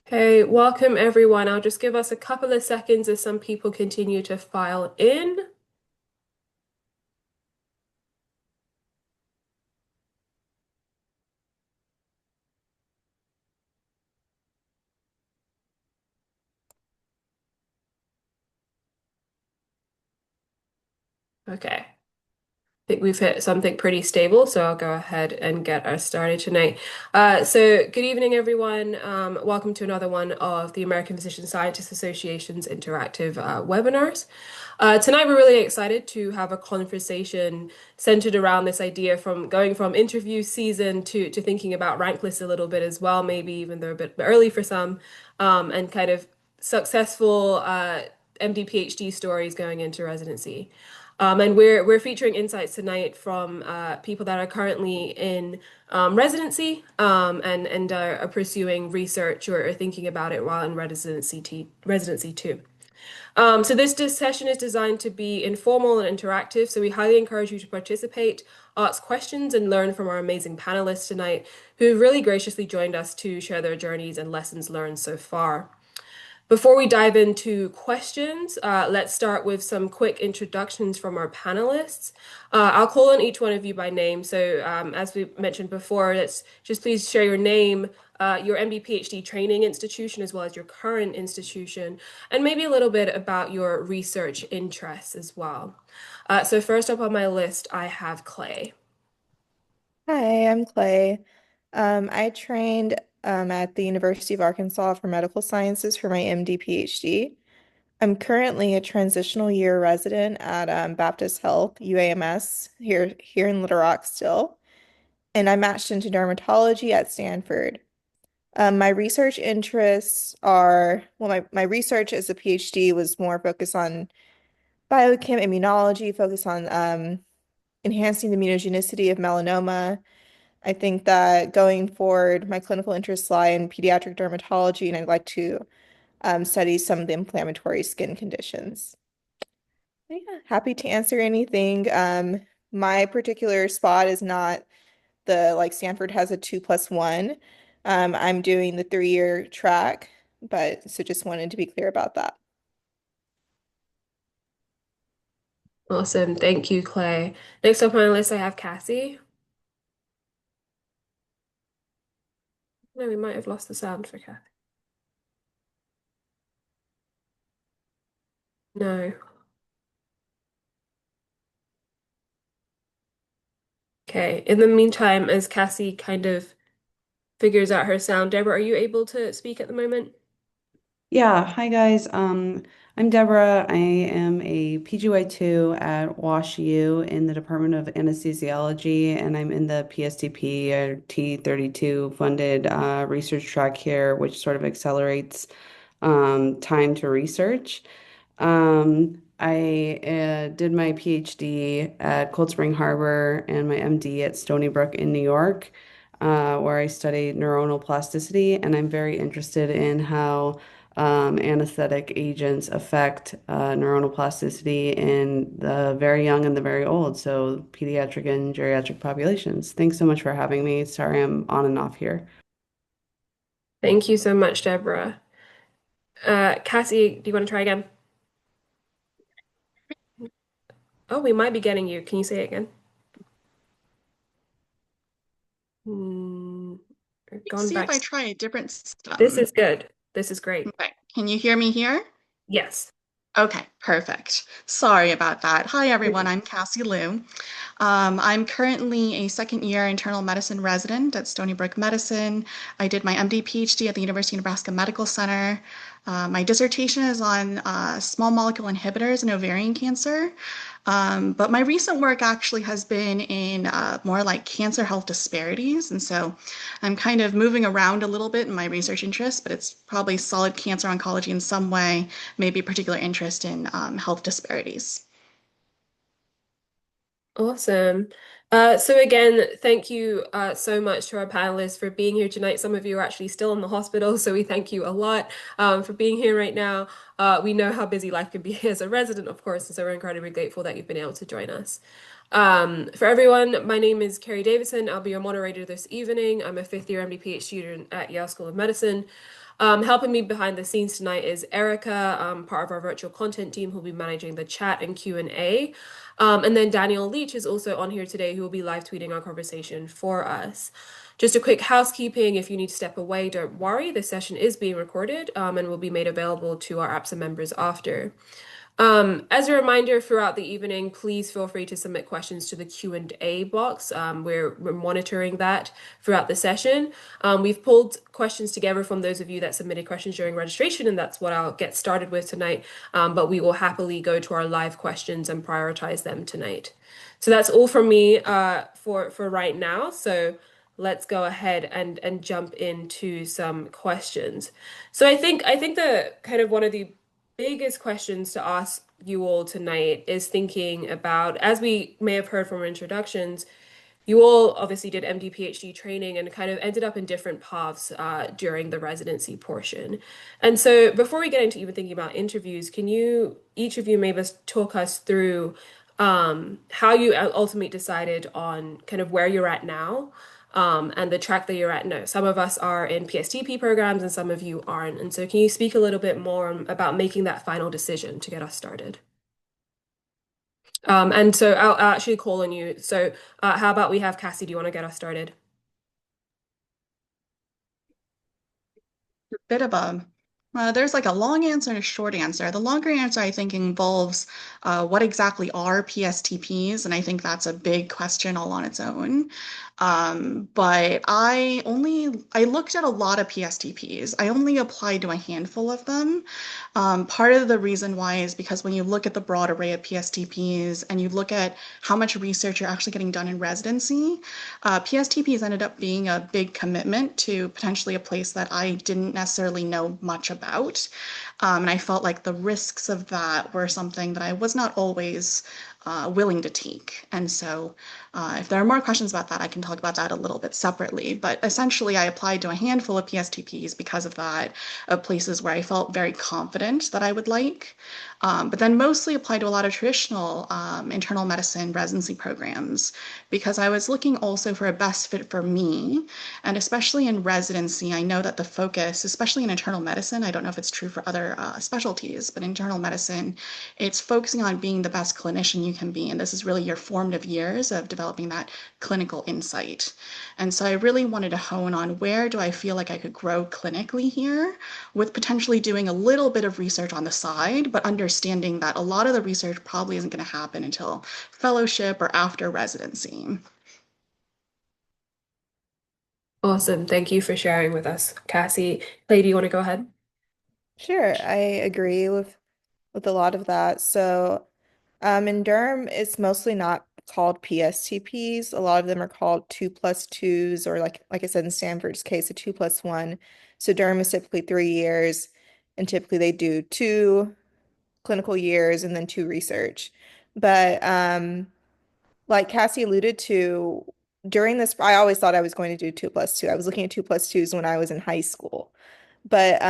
Hey, welcome everyone. I'll just give us a couple of seconds as some people continue to file in. Okay. Think we've hit something pretty stable, so I'll go ahead and get us started tonight. So, good evening, everyone. Welcome to another one of the American Physician Scientists Association's interactive webinars. Tonight, we're really excited to have a conversation centered around this idea from going from interview season to thinking about rank lists a little bit as well, maybe even though a bit early for some, and kind of successful MD PhD stories going into residency. And we're featuring insights tonight from people that are currently in residency and are pursuing research or thinking about it while in residency too. So this session is designed to be informal and interactive, so we highly encourage you to participate, ask questions, and learn from our amazing panelists tonight, who have really graciously joined us to share their journeys and lessons learned so far. Before we dive into questions, let's start with some quick introductions from our panelists. I'll call on each one of you by name. So, as we mentioned before, let's just please share your name, your MD PhD training institution, as well as your current institution, and maybe a little bit about your research interests as well. So, first up on my list, I have Clay. Hi, I'm Clay. I trained at the University of Arkansas for Medical Sciences for my MD PhD. I'm currently a transitional year resident at Baptist Health, UAMS, here in Little Rock still, and I matched into dermatology at Stanford. My research interests are, well, my research as a PhD was more focused on biochem immunology, focused on enhancing the immunogenicity of melanoma. I think that going forward, my clinical interests lie in pediatric dermatology, and I'd like to study some of the inflammatory skin conditions. Yeah, happy to answer anything. My particular spot is not like Stanford has a 2+1. I'm doing the 3-year track, but so just wanted to be clear about that. Awesome. Thank you, Clay. Next up on my list, I have Cassie. No, we might have lost the sound for Kathy. No. Okay. In the meantime, as Cassie kind of figures out her sound, Deborah, are you able to speak at the moment? Yeah, hi guys. I'm Deborah. I am a PGY2 at WashU in the Department of Anesthesiology, and I'm in the PSTP or T32 funded research track here, which sort of accelerates time to research. I did my PhD at Cold Spring Harbor and my MD at Stony Brook in New York, where I studied neuronal plasticity, and I'm very interested in how anesthetic agents affect neuronal plasticity in the very young and the very old, so pediatric and geriatric populations. Thanks so much for having me. Sorry I'm on and off here. Thank you so much, Deborah. Cassie, do you want to try again? Oh, we might be getting you. Can you say it again? Hmm, gone See if back. I try a different This system. is good. This is great. Okay, can you hear me here? Yes. Okay, perfect. Sorry about that. Hi, everyone. I'm Cassie Liu. I'm currently a second year internal medicine resident at Stony Brook Medicine. I did my MD PhD at the University of Nebraska Medical Center. My dissertation is on small molecule inhibitors in ovarian cancer. But my recent work actually has been in more like cancer health disparities. And so I'm kind of moving around a little bit in my research interests, but it's probably solid cancer oncology in some way, maybe a particular interest in health disparities. Awesome. So again, thank you so much to our panelists for being here tonight. Some of you are actually still in the hospital, so we thank you a lot for being here right now. We know how busy life can be as a resident, of course, and so we're incredibly grateful that you've been able to join us. For everyone, my name is Carrie Davison. I'll be your moderator this evening. I'm a fifth year MD PhD student at Yale School of Medicine. Helping me behind the scenes tonight is Erica, part of our virtual content team, who'll be managing the chat and Q&A. And then Daniel Leach is also on here today, who will be live tweeting our conversation for us. Just a quick housekeeping, if you need to step away, don't worry. This session is being recorded and will be made available to our APSA members after. As a reminder, throughout the evening, please feel free to submit questions to the Q&A box. We're monitoring that throughout the session. We've pulled questions together from those of you that submitted questions during registration, and that's what I'll get started with tonight. But we will happily go to our live questions and prioritize them tonight. So that's all from me for right now. So let's go ahead and jump into some questions. So I think the kind of one of the biggest questions to ask you all tonight is thinking about, as we may have heard from our introductions, you all obviously did MD PhD training and kind of ended up in different paths during the residency portion. And so before we get into even thinking about interviews, can you, each of you, maybe talk us through how you ultimately decided on kind of where you're at now and the track that you're at now? Some of us are in PSTP programs and some of you aren't. And so can you speak a little bit more about making that final decision to get us started? And so I'll actually call on you. So how about we have Cassie? Do you want to get us started? Bit of a there's like a long answer and a short answer. The longer answer, I think, involves what exactly are PSTPs, and I think that's a big question all on its own. But I looked at a lot of PSTPs. I only applied to a handful of them. Part of the reason why is because when you look at the broad array of PSTPs and you look at how much research you're actually getting done in residency, PSTPs ended up being a big commitment to potentially a place that I didn't necessarily know much about. And I felt like the risks of that were something that I was not always willing to take. And so, if there are more questions about that, I can talk about that a little bit separately. But essentially, I applied to a handful of PSTPs because of that, of places where I felt very confident that I would like. But then mostly applied to a lot of traditional internal medicine residency programs because I was looking also for a best fit for me. And especially in residency, I know that the focus, especially in internal medicine, I don't know if it's true for other specialties, but internal medicine, it's focusing on being the best clinician you can be. And this is really your formative years of developing that clinical insight. And so I really wanted to hone on where do I feel like I could grow clinically here with potentially doing a little bit of research on the side, but understanding that a lot of the research probably isn't going to happen until fellowship or after residency. Awesome. Thank you for sharing with us, Cassie. Clay, do you want to go ahead? Sure, I agree with a lot of that. So, in Derm, it's mostly not called PSTPs. A lot of them are called 2+2s, or like I said in Stanford's case, a 2+1. So Derm is typically 3 years, and typically they do 2 clinical years and then 2 research. But like Cassie alluded to, during this, I always thought I was going to do 2+2. I was looking at 2+2s when I was in high school. But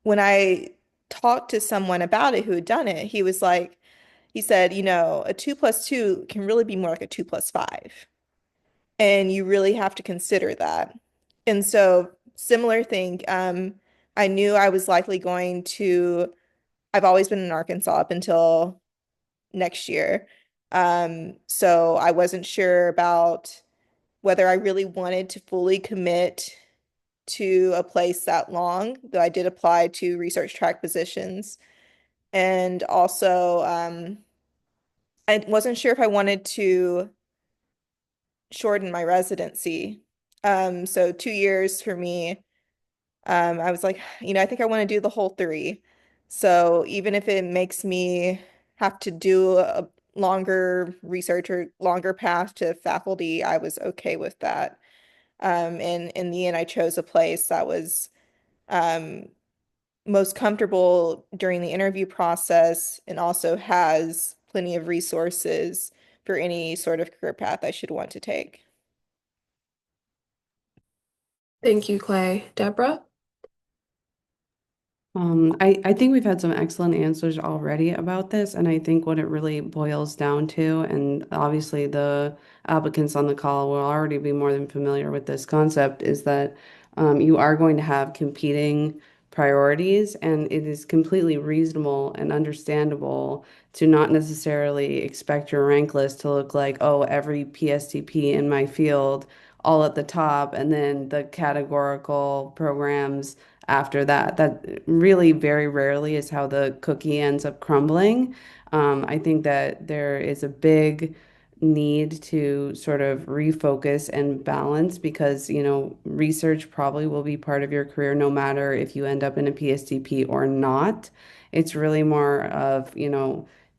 when I talked to someone about it who had done it, he said, a 2+2 can really be more like a 2+5. And you really have to consider that. And so, similar thing, I knew I was likely going to, I've always been in Arkansas up until next year. So I wasn't sure about whether I really wanted to fully commit to a place that long, though I did apply to research track positions. And also, I wasn't sure if I wanted to shorten my residency. So 2 years for me, I was like, I think I want to do the whole 3. So even if it makes me have to do a longer research or longer path to faculty, I was okay with that. And in the end, I chose a place that was um, most comfortable during the interview process and also has plenty of resources for any sort of career path I should want to take. Thank you, Clay. Deborah? I think we've had some excellent answers already about this, and I think what it really boils down to, and obviously the applicants on the call will already be more than familiar with this concept, is that You are going to have competing priorities, and it is completely reasonable and understandable to not necessarily expect your rank list to look like, oh, every PSTP in my field all at the top, and then the categorical programs after that. That really very rarely is how the cookie ends up crumbling. I think that there is a big need to sort of refocus and balance because, research probably will be part of your career no matter if you end up in a PSTP or not. It's really more of,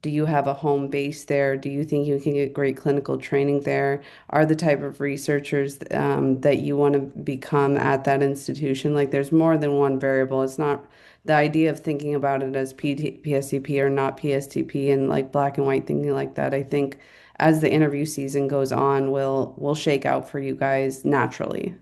do you have a home base there? Do you think you can get great clinical training there? Are the type of researchers that you want to become at that institution? Like there's more than one variable. It's not the idea of thinking about it as PSTP or not PSTP and like black and white thinking like that. I think as the interview season goes on, will shake out for you guys naturally.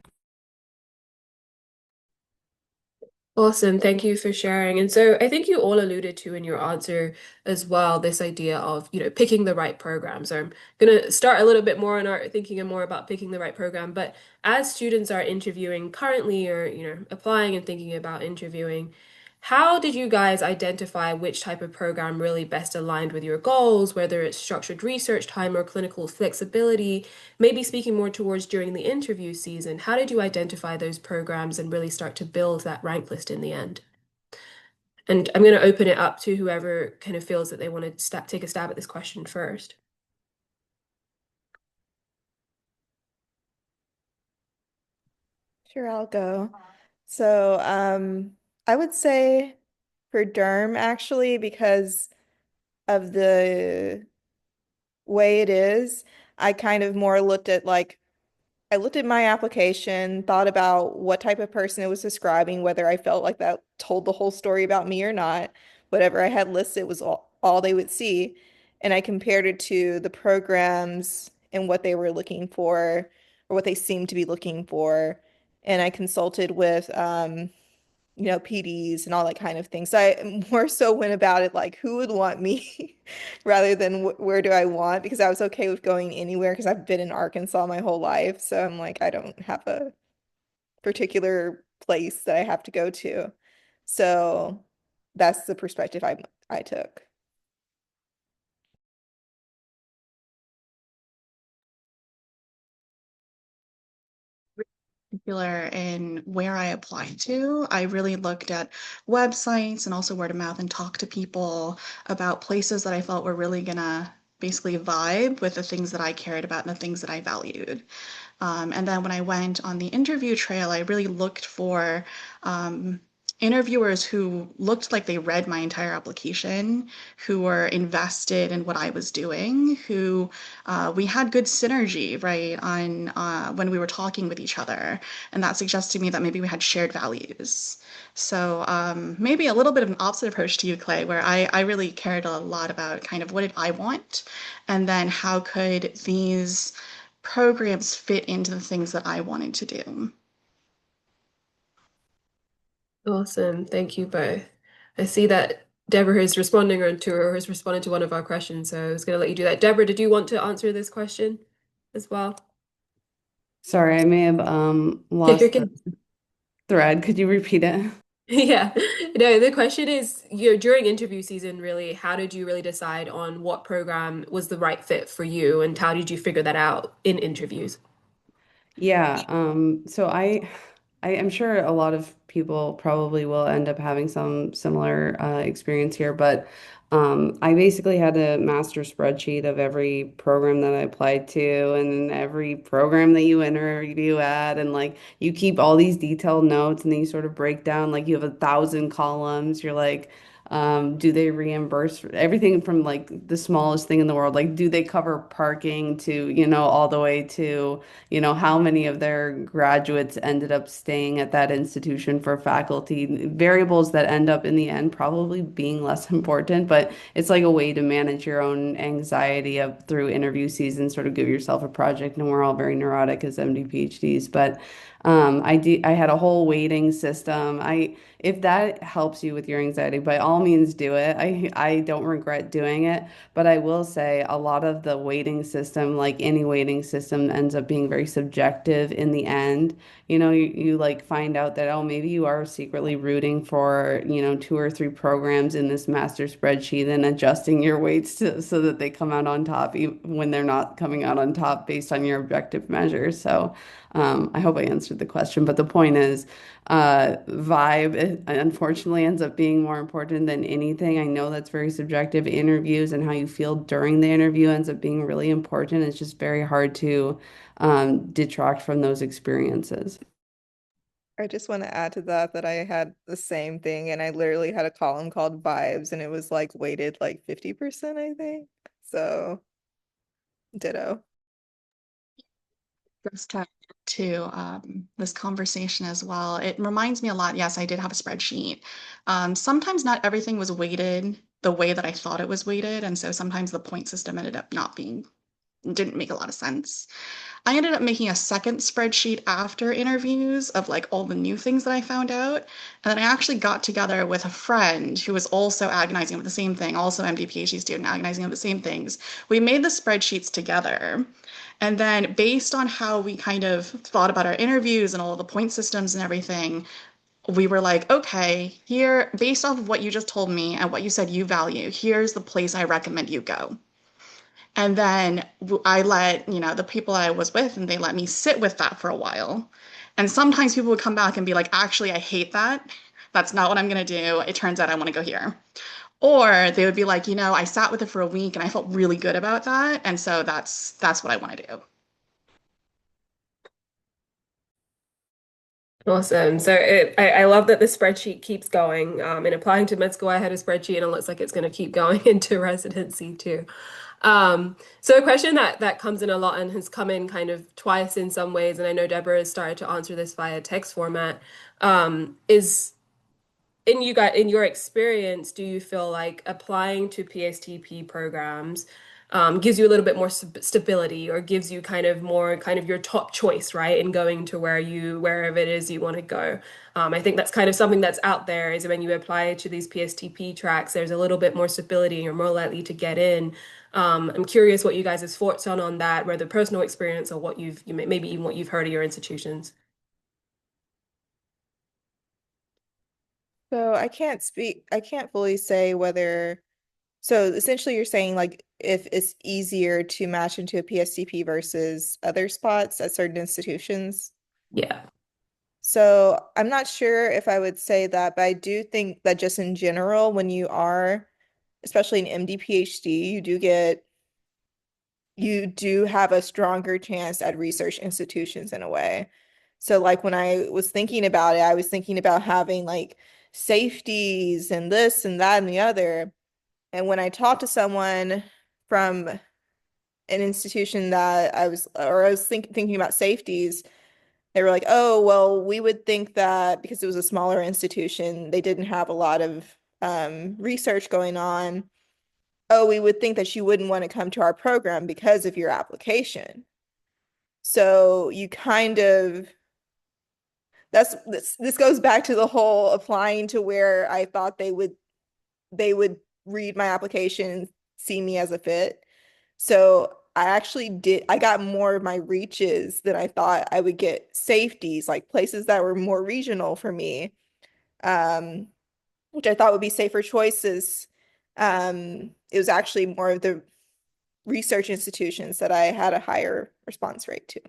Awesome. Thank you for sharing. And so I think you all alluded to in your answer as well, this idea of, picking the right program. So I'm going to start a little bit more on our thinking and more about picking the right program. But as students are interviewing currently or, applying and thinking about interviewing, how did you guys identify which type of program really best aligned with your goals, whether it's structured research time or clinical flexibility? Maybe speaking more towards during the interview season, how did you identify those programs and really start to build that rank list in the end? And I'm going to open it up to whoever kind of feels that they want to take a stab at this question first. Sure, I'll go. So, I would say for derm actually, because of the way it is, I kind of more looked at like I looked at my application, thought about what type of person it was describing, whether I felt like that told the whole story about me or not. Whatever I had listed was all they would see. And I compared it to the programs and what they were looking for or what they seemed to be looking for. And I consulted with PDs and all that kind of thing. So I more so went about it like who would want me rather than where do I want because I was okay with going anywhere because I've been in Arkansas my whole life. So I'm like, I don't have a particular place that I have to go to. So that's the perspective I took. Particular in where I applied to, I really looked at websites and also word of mouth and talked to people about places that I felt were really gonna basically vibe with the things that I cared about and the things that I valued. And then when I went on the interview trail, I really looked for um, interviewers who looked like they read my entire application, who were invested in what I was doing, who we had good synergy, right, on when we were talking with each other. And that suggested to me that maybe we had shared values. So maybe a little bit of an opposite approach to you, Clay, where I really cared a lot about kind of what did I want, and then how could these programs fit into the things that I wanted to do. Awesome. Thank you both. I see that Deborah is responding or has responded to one of our questions, so I was going to let you do that. Deborah, did you want to answer this question as well? Sorry, I may have Yeah, you're lost the good. thread. Could you repeat it? Yeah. No, the question is, during interview season, really, how did you really decide on what program was the right fit for you, and how did you figure that out in interviews? Yeah, so I am sure a lot of people probably will end up having some similar experience here, but I basically had a master spreadsheet of every program that I applied to and every program that you interview at, and like you keep all these detailed notes, and then you sort of break down like you have 1,000 columns. You're like, do they reimburse for everything from like the smallest thing in the world? Like, do they cover parking to, all the way to how many of their graduates ended up staying at that institution for faculty, variables that end up in the end probably being less important, but it's like a way to manage your own anxiety through interview season, sort of give yourself a project. And we're all very neurotic as MD PhDs, but I had a whole waiting system. If that helps you with your anxiety, by all means do it. I don't regret doing it, but I will say a lot of the waiting system, like any waiting system, ends up being very subjective in the end. You like find out that, oh, maybe you are secretly rooting for, two or three programs in this master spreadsheet and adjusting your weights so that they come out on top when they're not coming out on top based on your objective measures. So, I hope I answered the question, but the point is, vibe unfortunately ends up being more important than anything. I know that's very subjective. Interviews and how you feel during the interview ends up being really important. It's just very hard to detract from those experiences. I just want to add to that I had the same thing and I literally had a column called vibes and it was like weighted like 50%, I think. So ditto. Just to this conversation as well. It reminds me a lot. Yes, I did have a spreadsheet. Sometimes not everything was weighted the way that I thought it was weighted, and so sometimes the point system ended up not being didn't make a lot of sense. I ended up making a second spreadsheet after interviews of like all the new things that I found out. And then I actually got together with a friend who was also agonizing over the same thing, also MD PhD student agonizing over the same things. We made the spreadsheets together. And then based on how we kind of thought about our interviews and all of the point systems and everything, we were like, okay, here, based off of what you just told me and what you said you value, here's the place I recommend you go. And then I let, the people I was with, and they let me sit with that for a while. And sometimes people would come back and be like, actually, I hate that. That's not what I'm going to do. It turns out I want to go here. Or they would be like, I sat with it for a week and I felt really good about that. And so that's what I want to do. Awesome. So I love that the spreadsheet keeps going. In applying to med school, I had a spreadsheet and it looks like it's going to keep going into residency too. So a question that comes in a lot and has come in kind of twice in some ways, and I know Deborah has started to answer this via text format, is in your experience, do you feel like applying to PSTP programs gives you a little bit more stability, or gives you kind of more kind of your top choice, right, in going to wherever it is you want to go? I think that's kind of something that's out there, is when you apply to these PSTP tracks, there's a little bit more stability and you're more likely to get in. I'm curious what you guys' thoughts on that, whether personal experience or what maybe even what you've heard of your institutions. So I can't fully say whether, so essentially you're saying like if it's easier to match into a PSTP versus other spots at certain institutions. Yeah. So I'm not sure if I would say that, but I do think that just in general, when you are, especially an MD PhD, you do have a stronger chance at research institutions in a way. So like when I was thinking about it, I was thinking about having like safeties and this and that and the other. And when I talked to someone from an institution that I was thinking about safeties, they were like, oh, well, we would think that because it was a smaller institution, they didn't have a lot of research going on. Oh, we would think that you wouldn't want to come to our program because of your application. So you kind of this goes back to the whole applying to where I thought they would read my application and see me as a fit. So I got more of my reaches than I thought I would get safeties, like places that were more regional for me, um, which I thought would be safer choices. It was actually more of the research institutions that I had a higher response rate to.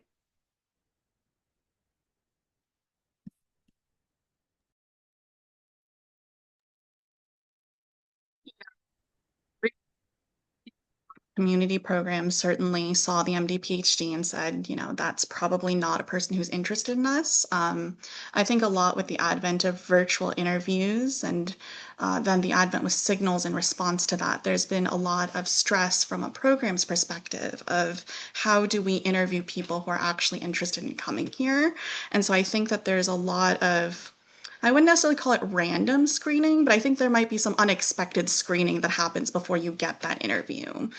Community programs certainly saw the MD PhD and said, that's probably not a person who's interested in us. I think a lot with the advent of virtual interviews and then the advent with signals in response to that, there's been a lot of stress from a program's perspective of how do we interview people who are actually interested in coming here. And so I think that there's a lot of I wouldn't necessarily call it random screening, but I think there might be some unexpected screening that happens before you get that interview.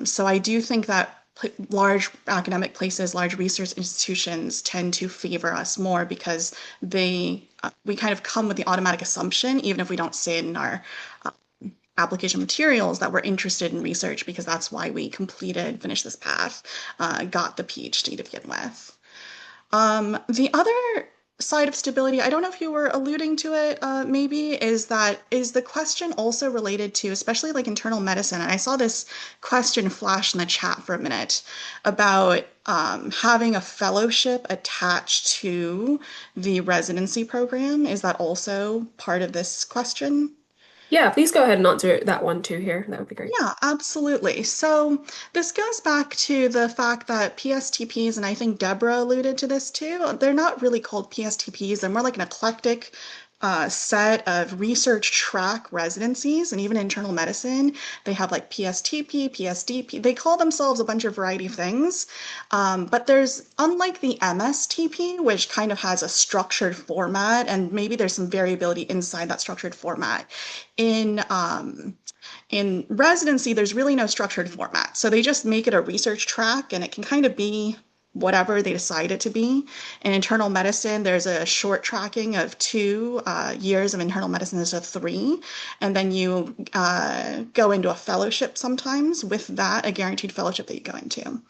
So I do think that large academic places, large research institutions tend to favor us more because we kind of come with the automatic assumption, even if we don't say it in our application materials, that we're interested in research because that's why we finished this path, got the PhD to begin with. The other side of stability, I don't know if you were alluding to it, maybe, is the question also related to, especially like internal medicine? And I saw this question flash in the chat for a minute about having a fellowship attached to the residency program. Is that also part of this question? Yeah, please go ahead and answer that one too here. That would be great. Yeah, absolutely. So this goes back to the fact that PSTPs, and I think Deborah alluded to this too, they're not really called PSTPs. They're more like an eclectic set of research track residencies, and even internal medicine, they have like PSTP, PSDP. They call themselves a bunch of variety of things. But unlike the MSTP, which kind of has a structured format, and maybe there's some variability inside that structured format. In in residency, there's really no structured format. So they just make it a research track and it can kind of be whatever they decide it to be. In internal medicine, there's a short tracking of 2 years of internal medicine instead of 3. And then you go into a fellowship sometimes with that, a guaranteed fellowship that you go into.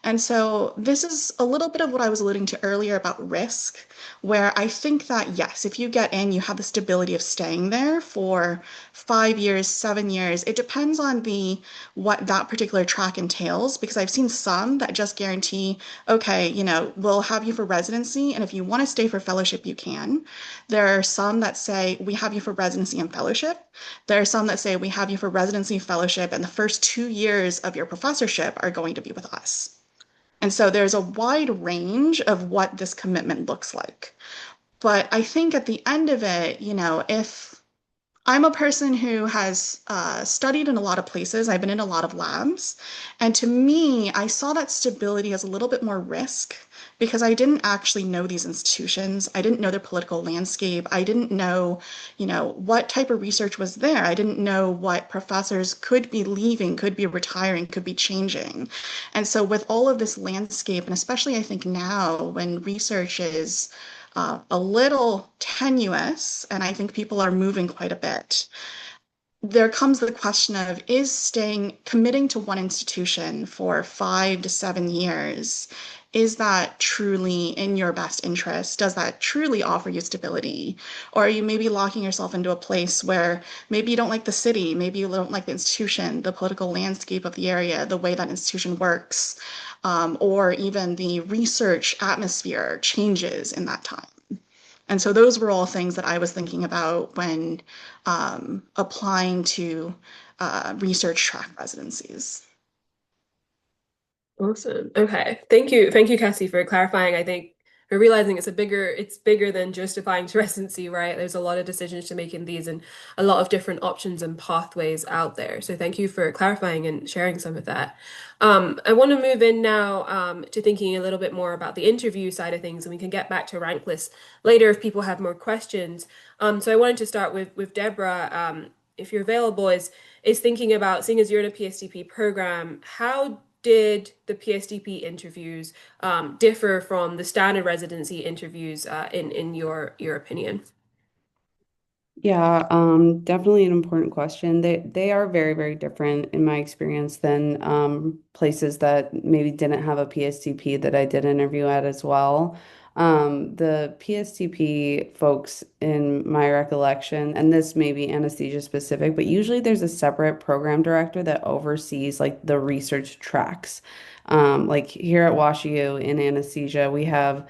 And so this is a little bit of what I was alluding to earlier about risk, where I think that yes, if you get in, you have the stability of staying there for 5 years, 7 years. It depends on the what that particular track entails, because I've seen some that just guarantee, okay, we'll have you for residency, and if you want to stay for fellowship, you can. There are some that say we have you for residency and fellowship. There are some that say we have you for residency, fellowship, and the first 2 years of your professorship are going to be with us. And so there's a wide range of what this commitment looks like. But I think at the end of it, if I'm a person who has studied in a lot of places. I've been in a lot of labs. And to me, I saw that stability as a little bit more risk because I didn't actually know these institutions. I didn't know their political landscape. I didn't know, what type of research was there. I didn't know what professors could be leaving, could be retiring, could be changing. And so with all of this landscape, and especially I think now when research is a little tenuous, and I think people are moving quite a bit. There comes the question of committing to one institution for 5 to 7 years, is that truly in your best interest? Does that truly offer you stability? Or are you maybe locking yourself into a place where maybe you don't like the city, maybe you don't like the institution, the political landscape of the area, the way that institution works, or even the research atmosphere changes in that time? And so those were all things that I was thinking about when applying to research track residencies. Awesome. Okay. Thank you. Thank you, Cassie, for clarifying. I think we're realizing it's bigger than just applying to residency, right? There's a lot of decisions to make in these and a lot of different options and pathways out there. So thank you for clarifying and sharing some of that. I want to move in now to thinking a little bit more about the interview side of things, and we can get back to rank lists later if people have more questions. So I wanted to start with Deborah, if you're available, is thinking about, seeing as you're in a PSTP program, how did the PSTP interviews differ from the standard residency interviews in your opinion? Yeah, definitely an important question. They are very, very different in my experience than places that maybe didn't have a PSTP that I did interview at as well. The PSTP folks, in my recollection, and this may be anesthesia specific, but usually there's a separate program director that oversees like the research tracks. Like here at WashU in anesthesia, we have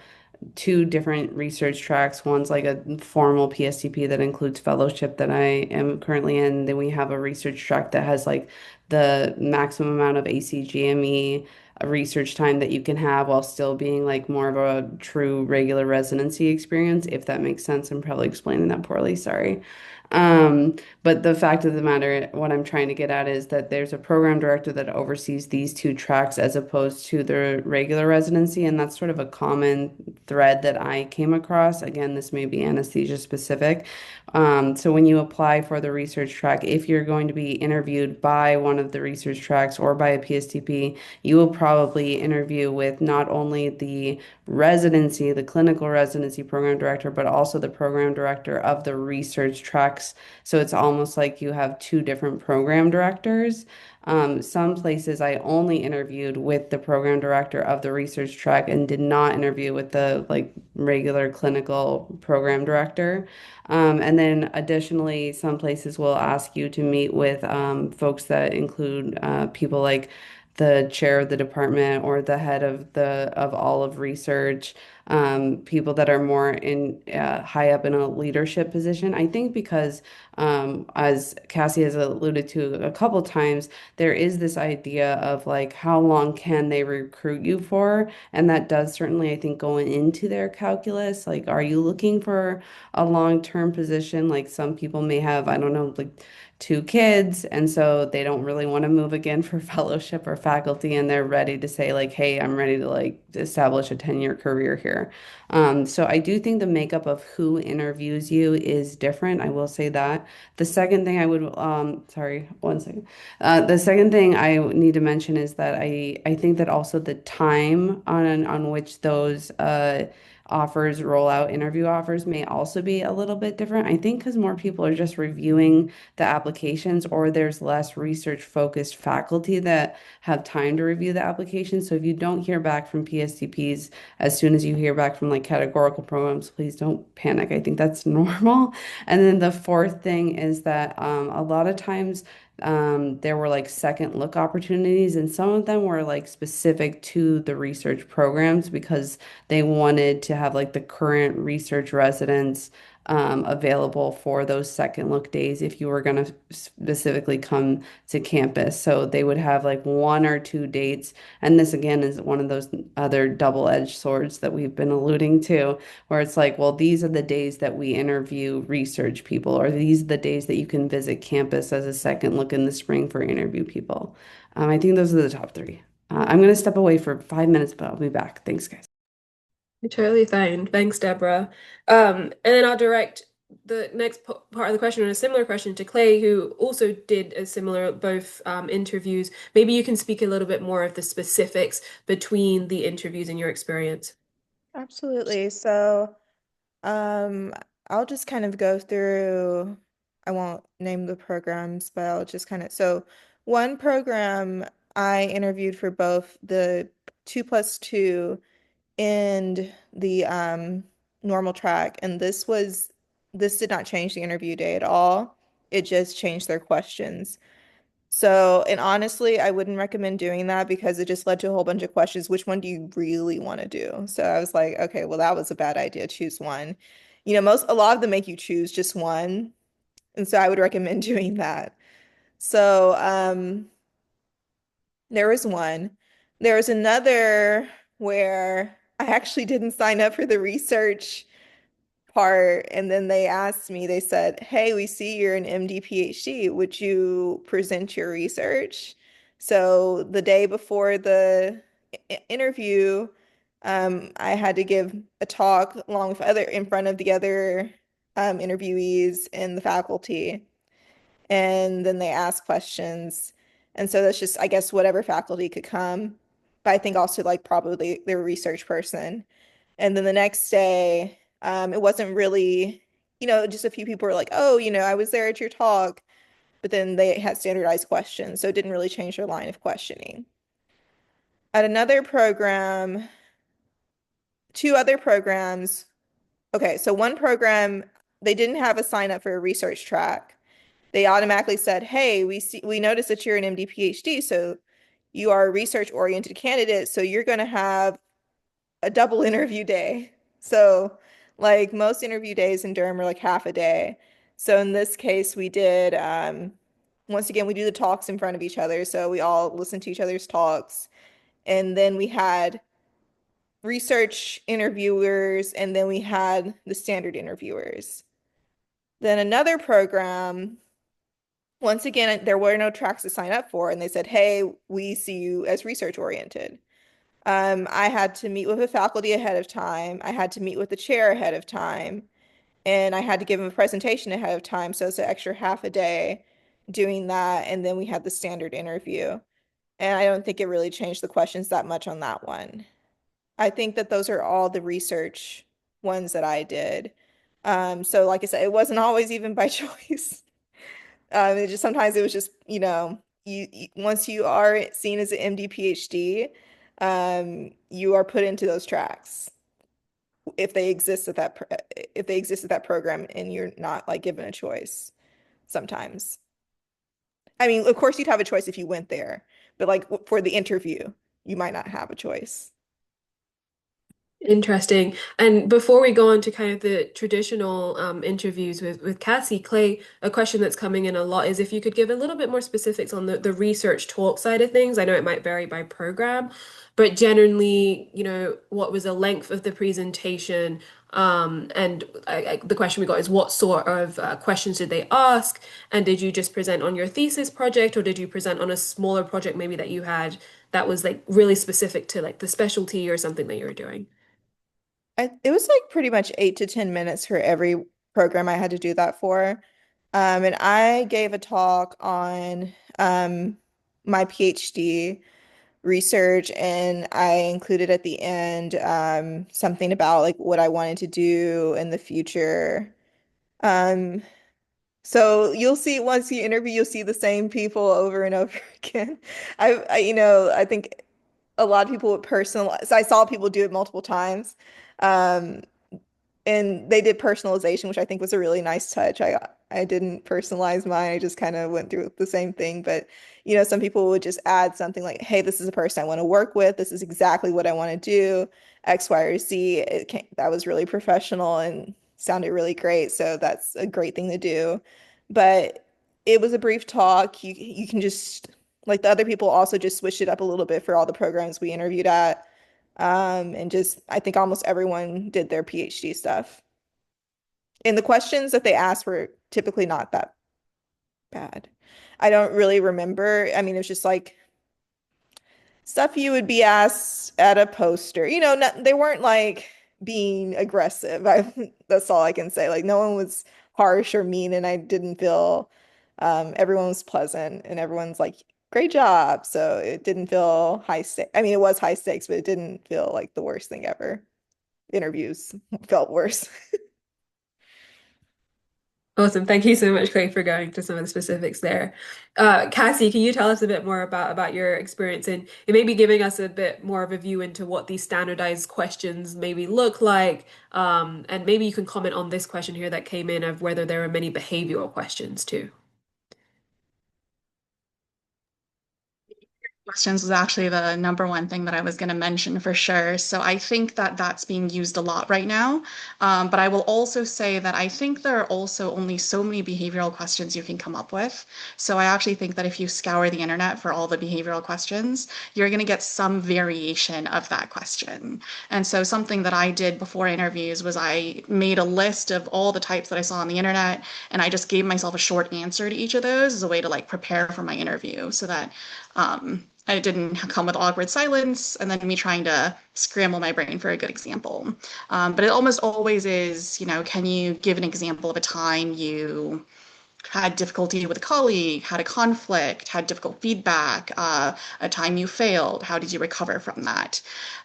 two different research tracks. One's like a formal PSTP that includes fellowship that I am currently in. Then we have a research track that has like the maximum amount of ACGME research time that you can have while still being like more of a true regular residency experience, if that makes sense. I'm probably explaining that poorly, sorry. But the fact of the matter, what I'm trying to get at is that there's a program director that oversees these two tracks as opposed to the regular residency. And that's sort of a common thread that I came across. Again, this may be anesthesia specific. So when you apply for the research track, if you're going to be interviewed by one of the research tracks or by a PSTP, you will probably interview with not only the residency, the clinical residency program director, but also the program director of the research tracks. So it's almost like you have two different program directors. Some places I only interviewed with the program director of the research track and did not interview with the like regular clinical program director. And then additionally, some places will ask you to meet with folks that include people like the chair of the department or the head of the of all of research, people that are more in high up in a leadership position. I think because as Cassie has alluded to a couple times, there is this idea of like how long can they recruit you for, and that does certainly I think go into their calculus. Like, are you looking for a long-term position? Like some people may have, I don't know, like two kids, and so they don't really want to move again for fellowship or faculty, and they're ready to say like, hey, I'm ready to like establish a 10-year career here. So I do think the makeup of who interviews you is different. I will say that. The second thing I would, sorry, one second. The second thing I need to mention is that I think that also the time on which those offers roll out, interview offers may also be a little bit different. I think because more people are just reviewing the applications, or there's less research focused faculty that have time to review the applications. So if you don't hear back from PSTPs as soon as you hear back from like categorical programs, please don't panic. I think that's normal. And then the fourth thing is that a lot of times there were like second look opportunities, and some of them were like specific to the research programs because they wanted to have like the current research residents available for those second look days if you were going to specifically come to campus. So they would have like one or two dates. And this again is one of those other double-edged swords that we've been alluding to, where it's like, well, these are the days that we interview research people, or these are the days that you can visit campus as a second look in the spring for interview people. I think those are the top three. I'm going to step away for 5 minutes, but I'll be back. Thanks, guys. You're totally fine. Thanks, Deborah. And then I'll direct the next part of the question, and a similar question to Clay, who also did a similar both interviews. Maybe you can speak a little bit more of the specifics between the interviews in your experience. Absolutely. So, um, I'll just kind of go through, I won't name the programs, but I'll just kind of, so one program I interviewed for both the 2+2 and the normal track, and this did not change the interview day at all. It just changed their questions. So, and honestly, I wouldn't recommend doing that because it just led to a whole bunch of questions. Which one do you really want to do? So I was like, okay, well, that was a bad idea. Choose one. A lot of them make you choose just one. And so I would recommend doing that. So, there was one. There was another where I actually didn't sign up for the research part. And then they asked me, they said, hey, we see you're an MD PhD. Would you present your research? So the day before the interview, I had to give a talk along with other in front of the other interviewees and the faculty. And then they ask questions. And so that's just, I guess, whatever faculty could come. But I think also like probably their research person. And then the next day, it wasn't really, just a few people were like, oh, I was there at your talk, but then they had standardized questions, so it didn't really change their line of questioning. At another program, two other programs, okay, so one program, they didn't have a sign up for a research track. They automatically said, hey, we noticed that you're an MD PhD, so you are a research oriented candidate, so you're going to have a double interview day. So, like most interview days in Durham are like half a day. So in this case, we did once again we do the talks in front of each other. So we all listen to each other's talks. And then we had research interviewers, and then we had the standard interviewers. Then another program, once again, there were no tracks to sign up for, and they said, "Hey, we see you as research oriented." I had to meet with the faculty ahead of time. I had to meet with the chair ahead of time, and I had to give them a presentation ahead of time. So it's an extra half a day doing that, and then we had the standard interview. And I don't think it really changed the questions that much on that one. I think that those are all the research ones that I did. So like I said, it wasn't always even by choice. It just sometimes it was just, once you are seen as an MD PhD, you are put into those tracks if they exist at if they exist at that program and you're not like given a choice sometimes. I mean, of course you'd have a choice if you went there, but like for the interview, you might not have a choice. Interesting. And before we go on to kind of the traditional interviews with Cassie, Clay, a question that's coming in a lot is if you could give a little bit more specifics on the research talk side of things. I know it might vary by program, but generally, what was the length of the presentation? And the question we got is what sort of questions did they ask? And did you just present on your thesis project, or did you present on a smaller project maybe that you had that was like really specific to like the specialty or something that you were doing? It was like pretty much 8 to 10 minutes for every program I had to do that for. And I gave a talk on my PhD research, and I included at the end something about like what I wanted to do in the future. Um, so you'll see once you interview, you'll see the same people over and over again. I think a lot of people would personalize. I saw people do it multiple times. Um, and they did personalization, which I think was a really nice touch. I didn't personalize mine. I just kind of went through the same thing. But some people would just add something like, "Hey, this is a person I want to work with. This is exactly what I want to do. X, Y, or Z." That was really professional and sounded really great. So that's a great thing to do. But it was a brief talk. You can just like the other people also just switched it up a little bit for all the programs we interviewed at. And just, I think almost everyone did their PhD stuff. And the questions that they asked were typically not that bad. I don't really remember. I mean, it was just like stuff you would be asked at a poster. They weren't like being aggressive. That's all I can say. Like, no one was harsh or mean, and I didn't feel everyone was pleasant and everyone's like, great job. So it didn't feel high stakes. I mean, it was high stakes, but it didn't feel like the worst thing ever. Interviews felt worse. Awesome. Thank you so much, Clay, for going to some of the specifics there. Cassie, can you tell us a bit more about your experience in maybe giving us a bit more of a view into what these standardized questions maybe look like? And maybe you can comment on this question here that came in of whether there are many behavioral questions too. Questions was actually the number one thing that I was going to mention for sure. So I think that that's being used a lot right now. But I will also say that I think there are also only so many behavioral questions you can come up with. So I actually think that if you scour the internet for all the behavioral questions, you're going to get some variation of that question. And so something that I did before interviews was I made a list of all the types that I saw on the internet, and I just gave myself a short answer to each of those as a way to like prepare for my interview so that it didn't come with awkward silence and then me trying to scramble my brain for a good example. But it almost always is, can you give an example of a time you had difficulty with a colleague, had a conflict, had difficult feedback, a time you failed, how did you recover from that?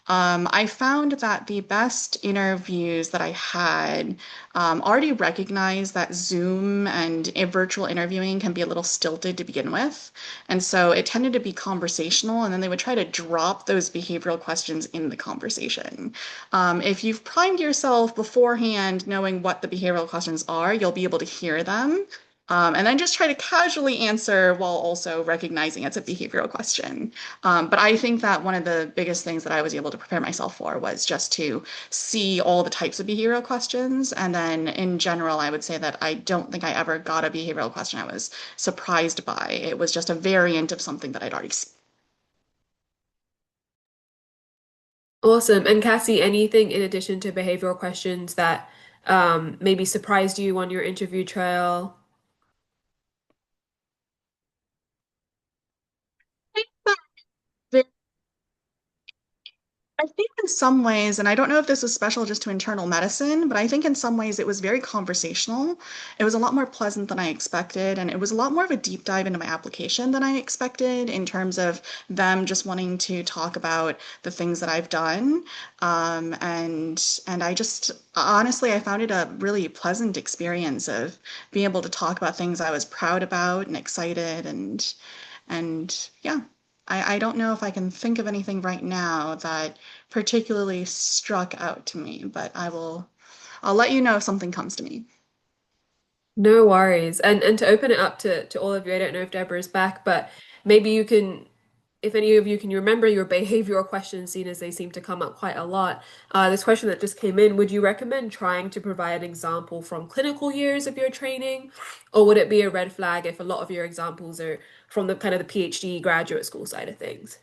I found that the best interviews that I had already recognized that Zoom and virtual interviewing can be a little stilted to begin with. And so it tended to be conversational, and then they would try to drop those behavioral questions in the conversation. If you've primed yourself beforehand knowing what the behavioral questions are, you'll be able to hear them. And then just try to casually answer while also recognizing it's a behavioral question. But I think that one of the biggest things that I was able to prepare myself for was just to see all the types of behavioral questions. And then in general, I would say that I don't think I ever got a behavioral question I was surprised by. It was just a variant of something that I'd already seen. Awesome. And Cassie, anything in addition to behavioral questions that maybe surprised you on your interview trail? I think in some ways, and I don't know if this was special just to internal medicine, but I think in some ways it was very conversational. It was a lot more pleasant than I expected, and it was a lot more of a deep dive into my application than I expected in terms of them just wanting to talk about the things that I've done. And I just honestly I found it a really pleasant experience of being able to talk about things I was proud about and excited and yeah. I don't know if I can think of anything right now that particularly struck out to me, but I'll let you know if something comes to me. No worries. And to open it up to all of you, I don't know if Deborah is back, but maybe you can, if any of you can remember your behavioral questions, seeing as they seem to come up quite a lot. This question that just came in, would you recommend trying to provide an example from clinical years of your training, or would it be a red flag if a lot of your examples are from the kind of the PhD graduate school side of things?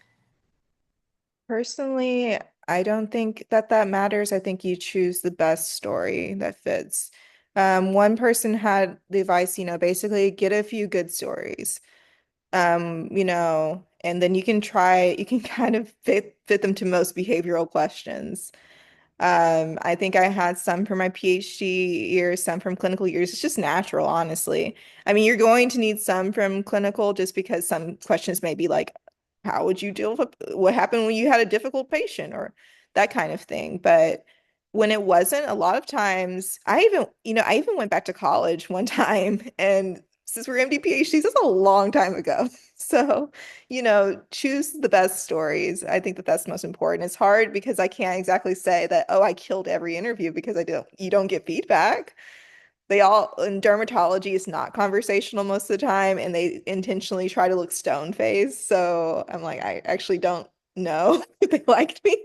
Personally, I don't think that that matters. I think you choose the best story that fits. One person had the advice, basically get a few good stories. And then you can kind of fit them to most behavioral questions. I think I had some from my PhD years, some from clinical years. It's just natural, honestly. I mean, you're going to need some from clinical just because some questions may be like, how would you deal with what happened when you had a difficult patient or that kind of thing. But when it wasn't, a lot of times, I even went back to college one time, and since we're MD PhDs, that's a long time ago. So choose the best stories. I think that that's most important. It's hard because I can't exactly say that, oh, I killed every interview because you don't get feedback. They all, in dermatology, it's not conversational most of the time, and they intentionally try to look stone faced. So I'm like, I actually don't know if they liked me.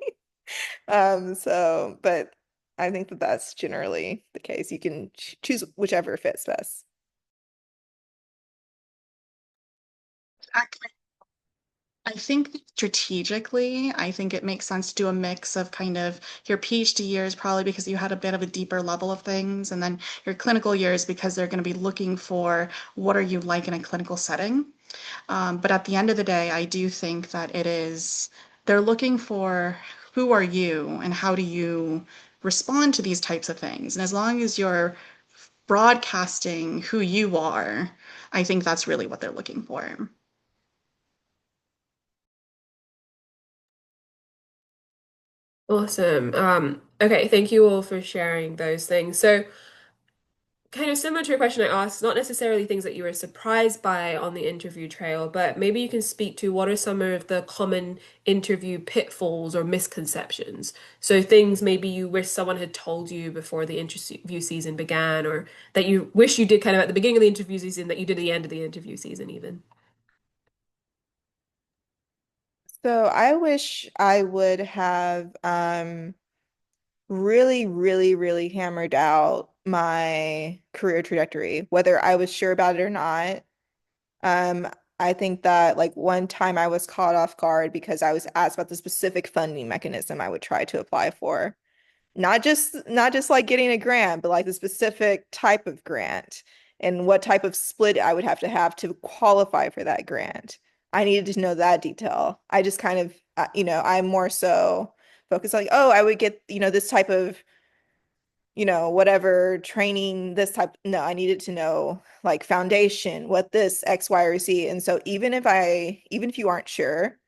But I think that that's generally the case. You can choose whichever fits best. I think strategically, I think it makes sense to do a mix of kind of your PhD years, probably because you had a bit of a deeper level of things, and then your clinical years because they're going to be looking for what are you like in a clinical setting. But at the end of the day, I do think that they're looking for who are you and how do you respond to these types of things. And as long as you're broadcasting who you are, I think that's really what they're looking for. Awesome. Okay, thank you all for sharing those things. So, kind of similar to a question I asked, not necessarily things that you were surprised by on the interview trail, but maybe you can speak to what are some of the common interview pitfalls or misconceptions. So things maybe you wish someone had told you before the interview season began, or that you wish you did kind of at the beginning of the interview season that you did at the end of the interview season, even. So I wish I would have really, really, really hammered out my career trajectory, whether I was sure about it or not. Um, I think that like one time I was caught off guard because I was asked about the specific funding mechanism I would try to apply for. Not just like getting a grant, but like the specific type of grant and what type of split I would have to qualify for that grant. I needed to know that detail. I just kind of, I'm more so focused like, oh, I would get, this type of whatever training, this type. No, I needed to know like foundation, what this X, Y, or Z. And so even if you aren't sure,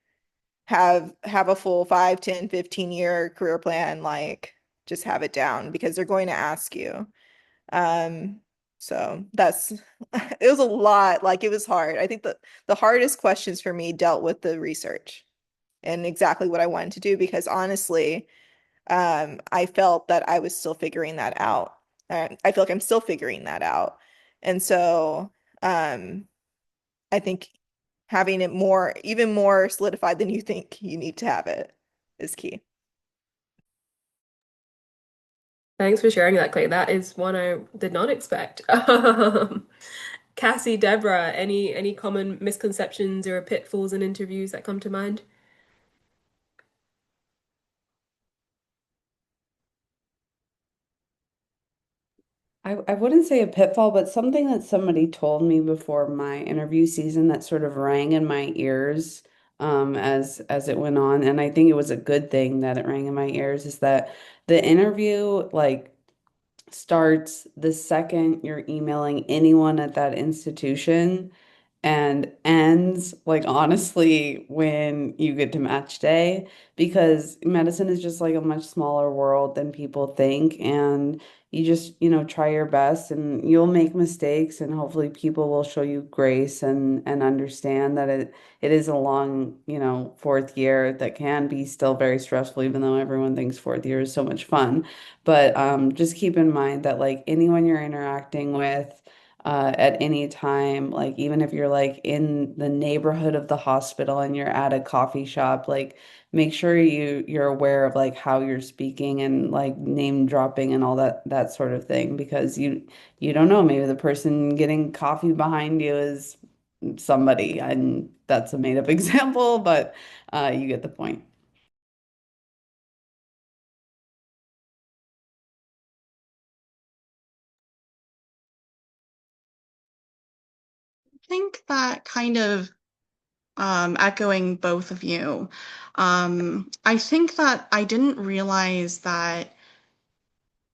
have a full 5, 10, 15 year career plan, like just have it down because they're going to ask you. Um, so that's it was a lot, like it was hard. I think the hardest questions for me dealt with the research and exactly what I wanted to do because honestly, I felt that I was still figuring that out. I feel like I'm still figuring that out. And so, um, I think having it even more solidified than you think you need to have it is key. Thanks for sharing that, Clay. That is one I did not expect. Cassie, Deborah, any common misconceptions or pitfalls in interviews that come to mind? I wouldn't say a pitfall, but something that somebody told me before my interview season that sort of rang in my ears as it went on, and I think it was a good thing that it rang in my ears, is that the interview starts the second you're emailing anyone at that institution and ends like honestly when you get to match day, because medicine is just like a much smaller world than people think, and you just try your best and you'll make mistakes, and hopefully people will show you grace and understand that it is a long fourth year that can be still very stressful, even though everyone thinks fourth year is so much fun. But just keep in mind that like anyone you're interacting with at any time, like even if you're like in the neighborhood of the hospital and you're at a coffee shop, like make sure you're aware of like how you're speaking and like name dropping and all that sort of thing, because you don't know, maybe the person getting coffee behind you is somebody, and that's a made up example, but you get the point. I think that kind of echoing both of you, I think that I didn't realize that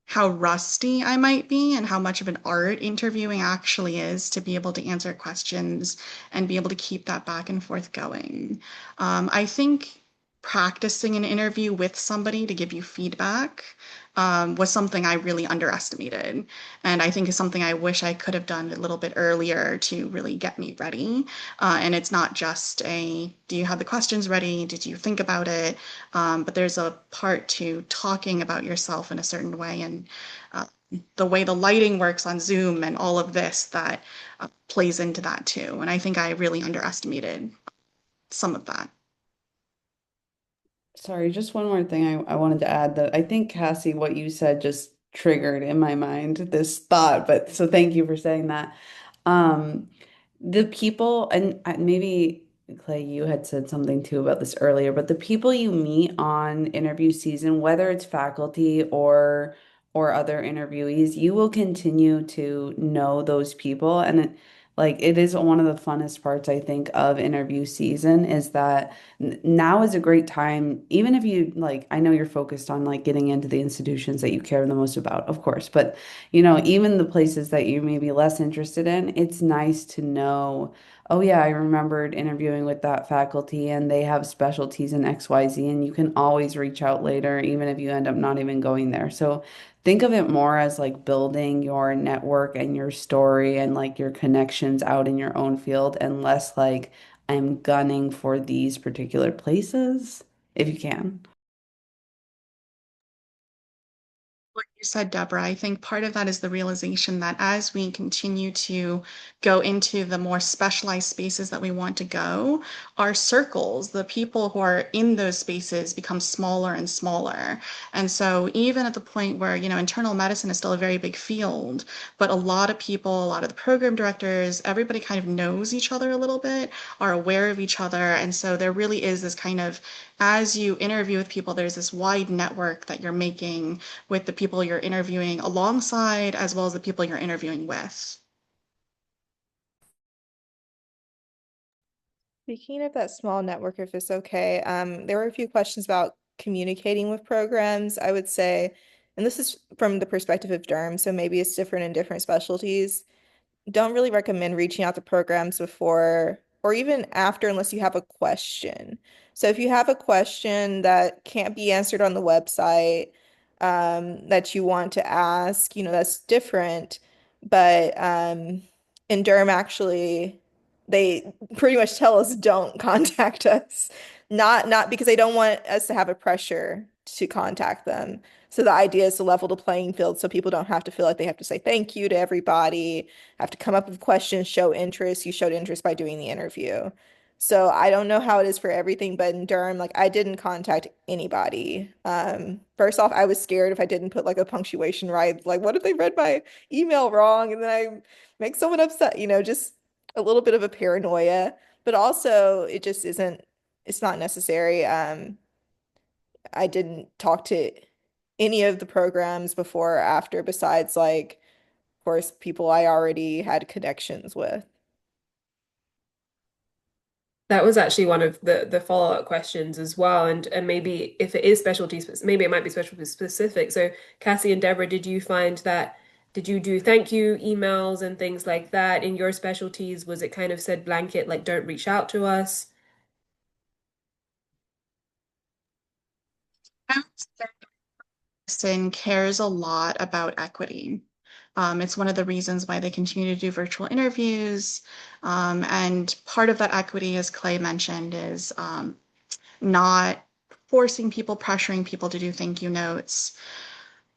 how rusty I might be and how much of an art interviewing actually is to be able to answer questions and be able to keep that back and forth going. I think practicing an interview with somebody to give you feedback was something I really underestimated. And I think is something I wish I could have done a little bit earlier to really get me ready. And it's not just a, do you have the questions ready? Did you think about it? But there's a part to talking about yourself in a certain way and uh, the way the lighting works on Zoom and all of this that plays into that too. And I think I really underestimated some of that. Sorry, just one more thing I wanted to add, that I think, Cassie, what you said just triggered in my mind this thought, but so thank you for saying that. Um, the people, and maybe Clay, you had said something too about this earlier, but the people you meet on interview season, whether it's faculty or other interviewees, you will continue to know those people. And it is one of the funnest parts, I think, of interview season, is that now is a great time, even if you like, I know you're focused on like getting into the institutions that you care the most about, of course, but even the places that you may be less interested in, it's nice to know, oh yeah, I remembered interviewing with that faculty and they have specialties in XYZ, and you can always reach out later, even if you end up not even going there. So think of it more as like building your network and your story and like your connections out in your own field, and less like I'm gunning for these particular places, if you can. What you said, Deborah, I think part of that is the realization that as we continue to go into the more specialized spaces that we want to go, our circles, the people who are in those spaces, become smaller and smaller. And so, even at the point where, internal medicine is still a very big field, but a lot of people, a lot of the program directors, everybody kind of knows each other a little bit, are aware of each other. And so, there really is this kind of, as you interview with people, there's this wide network that you're making with the people you're interviewing alongside, as well as the people you're interviewing with. Speaking of that small network, if it's okay, there were a few questions about communicating with programs. I would say, and this is from the perspective of derm, so maybe it's different in different specialties. Don't really recommend reaching out to programs before or even after unless you have a question. So if you have a question that can't be answered on the website, that you want to ask, that's different. But in Derm, actually, they pretty much tell us don't contact us. Not because they don't want us to have a pressure to contact them. So the idea is to level the playing field so people don't have to feel like they have to say thank you to everybody, have to come up with questions, show interest. You showed interest by doing the interview. So I don't know how it is for everything, but in Durham, like I didn't contact anybody. First off, I was scared if I didn't put like a punctuation right. Like, what if they read my email wrong and then I make someone upset? Just a little bit of a paranoia. But also, it just isn't. It's not necessary. I didn't talk to any of the programs before or after, besides like course, people I already had connections with. That was actually one of the follow-up questions as well. And maybe if it is maybe it might be specialty specific. So Cassie and Deborah, did you find that did you do thank you emails and things like that in your specialties? Was it kind of said blanket, like don't reach out to us? Sin cares a lot about equity. It's one of the reasons why they continue to do virtual interviews. And part of that equity, as Clay mentioned, is not forcing people, pressuring people to do thank you notes.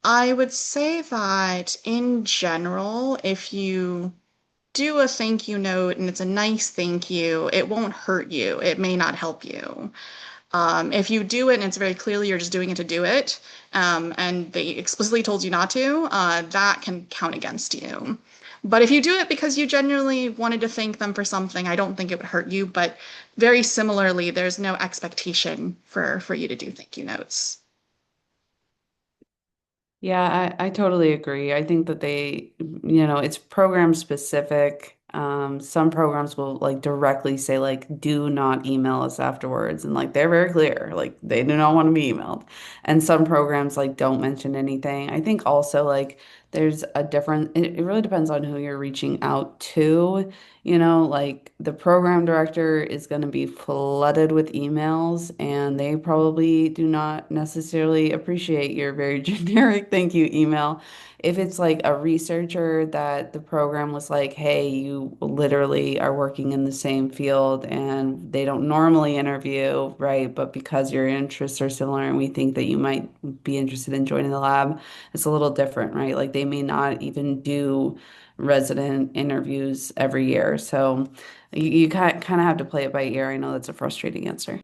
I would say that in general, if you do a thank you note and it's a nice thank you, it won't hurt you. It may not help you. If you do it and it's very clearly you're just doing it to do it, and they explicitly told you not to, that can count against you. But if you do it because you genuinely wanted to thank them for something, I don't think it would hurt you. But very similarly, there's no expectation for you to do thank you notes. Yeah, I totally agree. I think that it's program specific. Some programs will like directly say like, do not email us afterwards. And like they're very clear, like they do not want to be emailed. And some programs like don't mention anything. I think also like there's a different, it really depends on who you're reaching out to. Like the program director is going to be flooded with emails, and they probably do not necessarily appreciate your very generic thank you email. If it's like a researcher that the program was like, hey, you literally are working in the same field and they don't normally interview, right? But because your interests are similar and we think that you might be interested in joining the lab, it's a little different, right? Like they may not even do resident interviews every year. So you kind of have to play it by ear. I know that's a frustrating answer.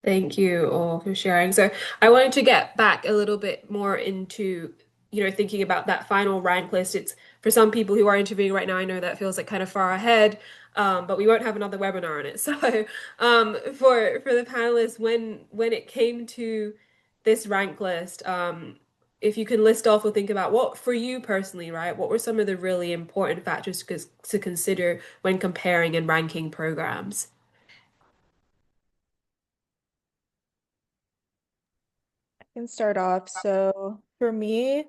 Thank you all for sharing. So I wanted to get back a little bit more into, thinking about that final rank list. It's for some people who are interviewing right now, I know that feels like kind of far ahead, but we won't have another webinar on it. So for the panelists, when it came to this rank list, if you can list off or think about what for you personally, right? What were some of the really important factors to consider when comparing and ranking programs? I can start off. So for me,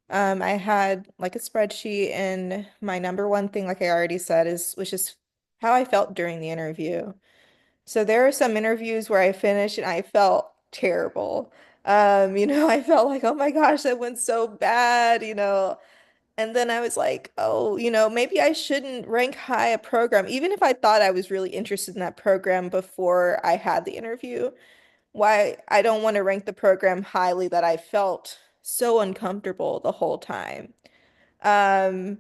I had like a spreadsheet, and my number one thing, like I already said, was just how I felt during the interview. So there are some interviews where I finished and I felt terrible. I felt like, oh my gosh, that went so bad. And then I was like, oh, maybe I shouldn't rank high a program, even if I thought I was really interested in that program before I had the interview. Why I don't want to rank the program highly that I felt so uncomfortable the whole time. Um,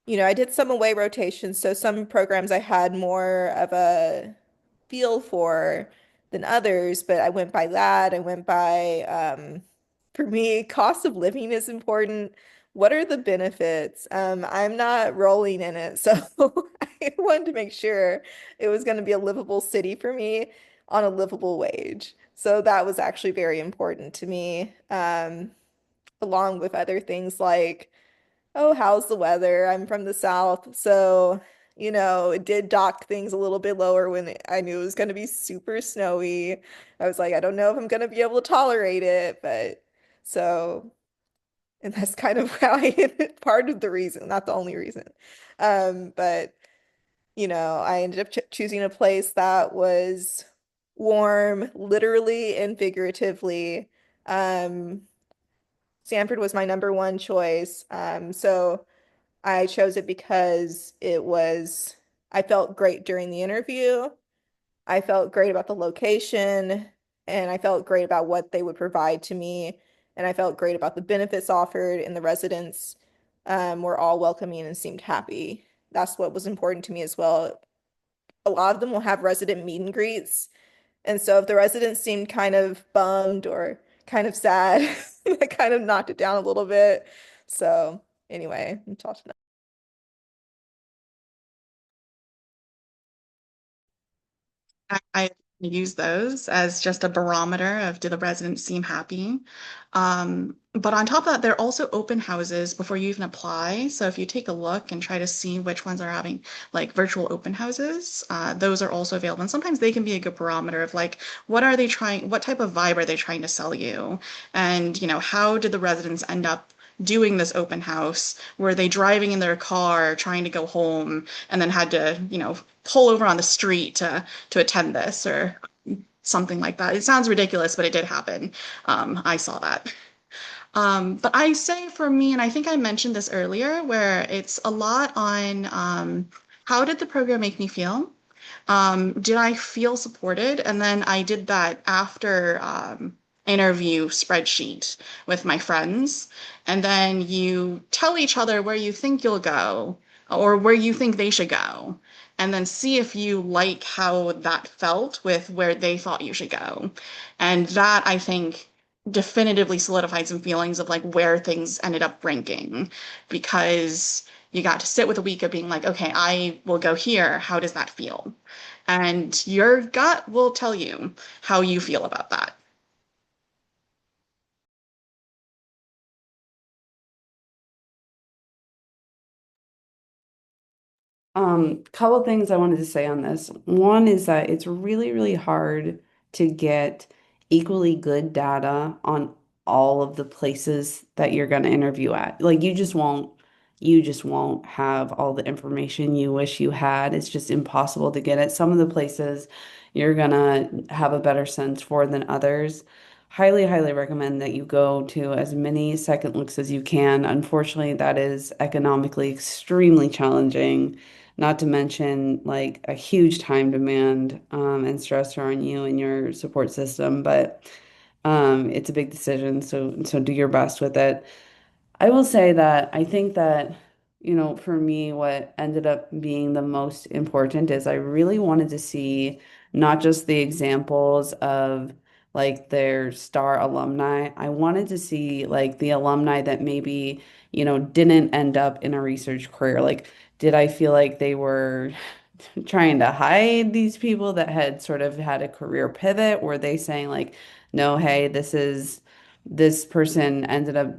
I did some away rotations, so some programs I had more of a feel for than others, but I went by that. I went by, for me, cost of living is important. What are the benefits? I'm not rolling in it, so I wanted to make sure it was going to be a livable city for me on a livable wage. So that was actually very important to me, along with other things like, oh, how's the weather? I'm from the South, so it did dock things a little bit lower when I knew it was going to be super snowy. I was like, I don't know if I'm going to be able to tolerate it, but so, and that's kind of how part of the reason, not the only reason. But I ended up ch choosing a place that was warm, literally and figuratively. Um, Stanford was my number one choice. So I chose it because I felt great during the interview. I felt great about the location, and I felt great about what they would provide to me. And I felt great about the benefits offered, and the residents were all welcoming and seemed happy. That's what was important to me as well. A lot of them will have resident meet and greets. And so if the residents seemed kind of bummed or kind of sad, I kind of knocked it down a little bit. So anyway, I'm talking. I use those as just a barometer of do the residents seem happy. But on top of that, there are also open houses before you even apply. So if you take a look and try to see which ones are having like virtual open houses, those are also available. And sometimes they can be a good barometer of like, what are they trying, what type of vibe are they trying to sell you? And, how did the residents end up doing this open house? Were they driving in their car trying to go home and then had to, pull over on the street to attend this or something like that? It sounds ridiculous, but it did happen. I saw that. But I say for me, and I think I mentioned this earlier, where it's a lot on how did the program make me feel? Did I feel supported? And then I did that after interview spreadsheet with my friends. And then you tell each other where you think you'll go or where you think they should go. And then see if you like how that felt with where they thought you should go. And that, I think, definitively solidified some feelings of like where things ended up ranking because you got to sit with a week of being like, okay, I will go here. How does that feel? And your gut will tell you how you feel about that. Couple things I wanted to say on this. One is that it's really, really hard to get equally good data on all of the places that you're going to interview at. Like you just won't have all the information you wish you had. It's just impossible to get it. Some of the places you're gonna have a better sense for than others. Highly, highly recommend that you go to as many second looks as you can. Unfortunately, that is economically extremely challenging, not to mention like a huge time demand and stressor on you and your support system. But it's a big decision, so do your best with it. I will say that I think that, for me, what ended up being the most important is I really wanted to see not just the examples of like their star alumni. I wanted to see like the alumni that maybe, didn't end up in a research career. Like, did I feel like they were trying to hide these people that had sort of had a career pivot? Were they saying like, no, hey, this person ended up,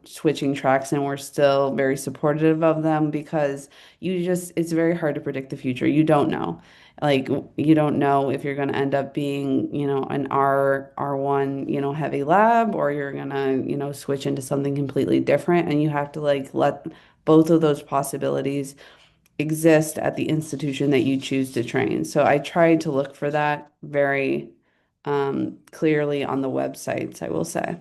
switching tracks and we're still very supportive of them because it's very hard to predict the future. You don't know. Like you don't know if you're going to end up being, an R1, heavy lab or you're going to, switch into something completely different and you have to like let both of those possibilities exist at the institution that you choose to train. So I tried to look for that very clearly on the websites, I will say.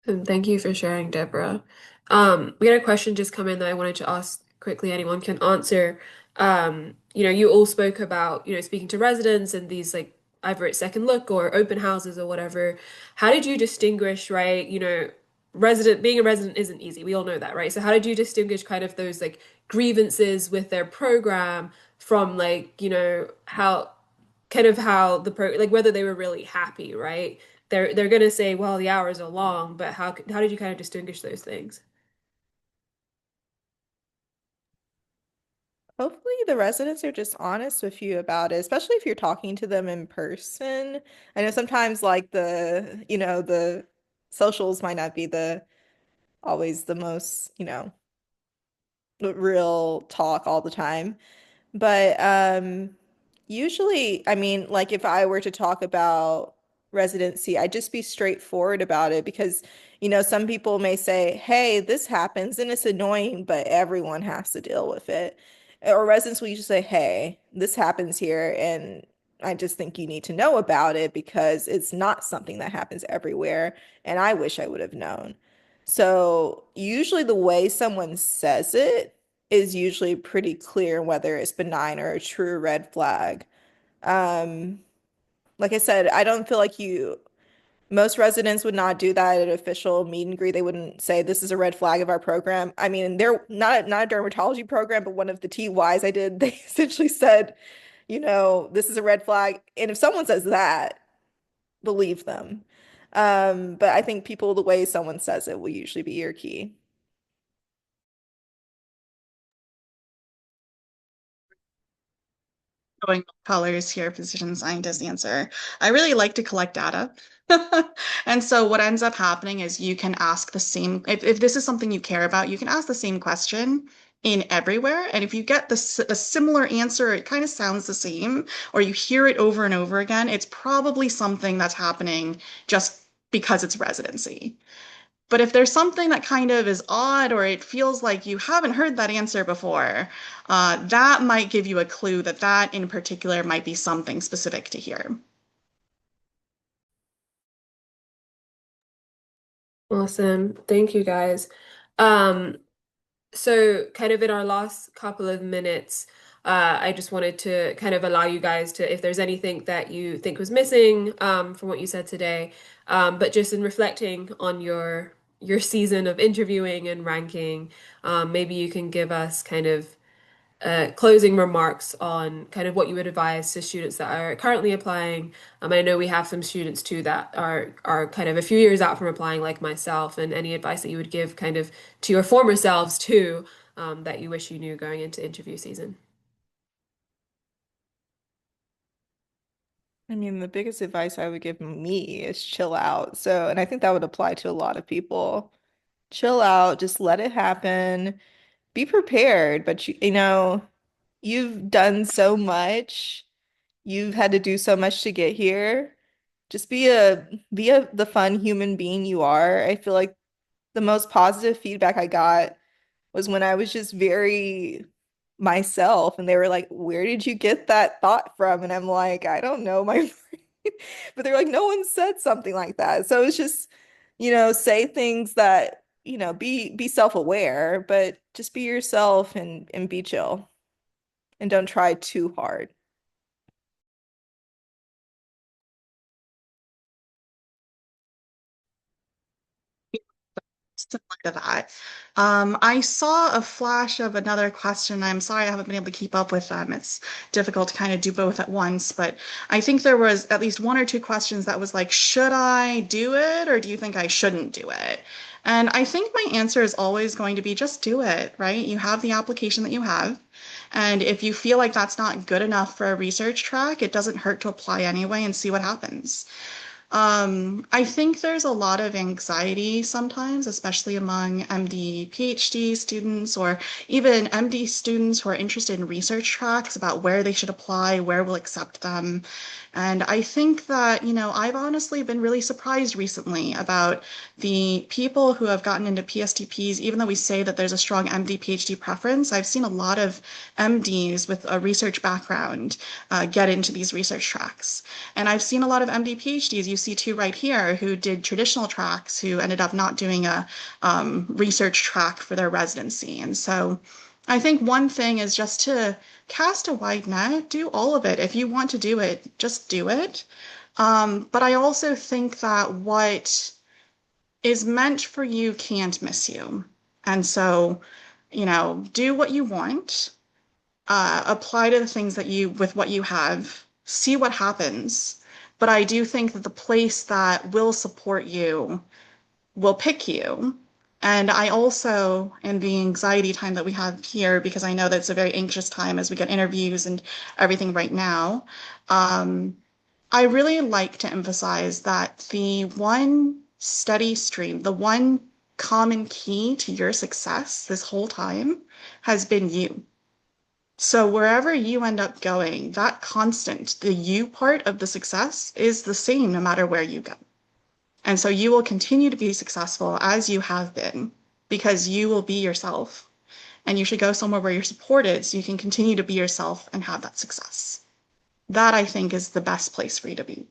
And thank you for sharing, Deborah. We had a question just come in that I wanted to ask quickly. Anyone can answer. You all spoke about, speaking to residents and these like either it's second look or open houses or whatever. How did you distinguish, right? Being a resident isn't easy. We all know that, right? So how did you distinguish kind of those like grievances with their program from like, how the pro like whether they were really happy, right? They're gonna say, well, the hours are long, but how did you kind of distinguish those things? Hopefully, the residents are just honest with you about it, especially if you're talking to them in person. I know sometimes, like the socials might not be the always the most, real talk all the time. But usually, I mean, like if I were to talk about residency, I'd just be straightforward about it because, some people may say, "Hey, this happens and it's annoying, but everyone has to deal with it." Or residents will usually say, "Hey, this happens here and I just think you need to know about it because it's not something that happens everywhere and I wish I would have known." So, usually the way someone says it is usually pretty clear whether it's benign or a true red flag. Um, like I said, I don't feel like most residents would not do that at an official meet and greet. They wouldn't say this is a red flag of our program. I mean, they're not a dermatology program, but one of the TYs I did, they essentially said, this is a red flag. And if someone says that, believe them. But I think people, the way someone says it will usually be your key. Going colors here, physician scientist answer. I really like to collect data. And so what ends up happening is you can ask the same, if this is something you care about, you can ask the same question in everywhere. And if you get a similar answer, it kind of sounds the same, or you hear it over and over again, it's probably something that's happening just because it's residency. But if there's something that kind of is odd or it feels like you haven't heard that answer before, that might give you a clue that that in particular might be something specific to here. Awesome. Thank you guys. Um, So, kind of in our last couple of minutes, I just wanted to kind of allow you guys to, if there's anything that you think was missing from what you said today, but just in reflecting on your season of interviewing and ranking, maybe you can give us kind of closing remarks on kind of what you would advise to students that are currently applying. I know we have some students too that are kind of a few years out from applying, like myself, and any advice that you would give kind of to your former selves too, that you wish you knew going into interview season. I mean, the biggest advice I would give me is chill out. So, and I think that would apply to a lot of people. Chill out, just let it happen. Be prepared, but you've done so much. You've had to do so much to get here. Just be the fun human being you are. I feel like the most positive feedback I got was when I was just very myself and they were like, "Where did you get that thought from?" And I'm like, "I don't know, my brain." But they're like, "No one said something like that." So it's just, say things that, be self-aware, but just be yourself and be chill and don't try too hard. Similar to that. I saw a flash of another question. I'm sorry I haven't been able to keep up with them. It's difficult to kind of do both at once, but I think there was at least one or two questions that was like, should I do it or do you think I shouldn't do it? And I think my answer is always going to be just do it, right? You have the application that you have. And if you feel like that's not good enough for a research track, it doesn't hurt to apply anyway and see what happens. I think there's a lot of anxiety sometimes, especially among MD, PhD students, or even MD students who are interested in research tracks about where they should apply, where we'll accept them. And I think that, I've honestly been really surprised recently about the people who have gotten into PSTPs, even though we say that there's a strong MD, PhD preference. I've seen a lot of MDs with a research background get into these research tracks. And I've seen a lot of MD PhDs, you see two right here, who did traditional tracks, who ended up not doing a research track for their residency. And so I think one thing is just to cast a wide net, do all of it. If you want to do it, just do it. But I also think that what is meant for you can't miss you. And so, do what you want, apply to the things that with what you have, see what happens. But I do think that the place that will support you will pick you. And I also, in the anxiety time that we have here, because I know that it's a very anxious time as we get interviews and everything right now, um, I really like to emphasize that the one study stream, the one common key to your success this whole time has been you. So wherever you end up going, that constant, the you part of the success is the same no matter where you go. And so you will continue to be successful as you have been because you will be yourself. And you should go somewhere where you're supported so you can continue to be yourself and have that success. That I think is the best place for you to be.